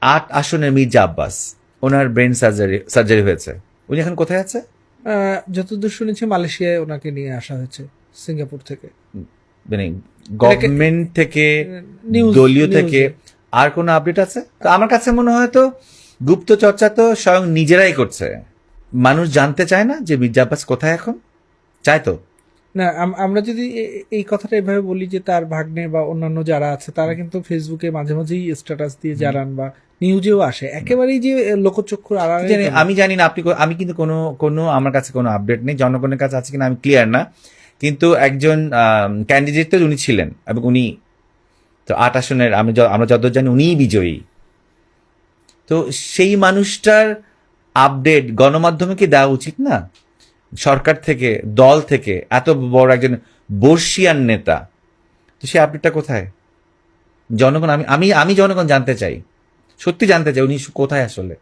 8 আসনের মির্জা আব্বাস, ওনার brain surgery হয়েছে, উনি এখন কোথায় আছে? যতদূর শুনেছি মালয়েশিয়ায় ওনাকে নিয়ে আসা হয়েছে সিঙ্গাপুর থেকে। মানে গভর্নমেন্ট থেকে, নিউজ দলীয় থেকে আর কোনো আপডেট আছে? তো আমার কাছে মনে হয় তো গুপ্ত চর্চা তো স্বয়ং নিজেরাই করছে। মানুষ জানতে চায় না যে মির্জা আব্বাস কোথায় এখন? চায় তো। না, আমরা যদি এই কথাটা এভাবে বলি যে তার ভাগ্নে বা অন্যান্য যারা আছে তারা কিন্তু ফেসবুকে মাঝে মাঝেই স্ট্যাটাস দিয়ে জানান বা নিউজেও আসে, একেবারেই যে লোকচক্ষুর আড়ালে জানি, তো না। আমি জানি না আপনি আমি কিন্তু কোনো কোনো আমার কাছে কোনো আপডেট নেই, জনগণের কাছে আছে কিনা আমি ক্লিয়ার না। কিন্তু একজন ক্যান্ডিডেট তো উনি ছিলেন, এবং উনি তো 8 আসনের আমরা যতদূর জানি উনিই বিজয়ী। তো সেই মানুষটার আপডেট গণমাধ্যমে কি দেওয়া উচিত না? সরকার থেকে, দল থেকে, এত বড় একজন বর্ষিয়ান নেতা, তো সেই আপডেটটা কোথায়? জনগণ, আমি আমি আমি জনগণ জানতে চাই, সত্যি জানতে চাই উনি কোথায় আসলে।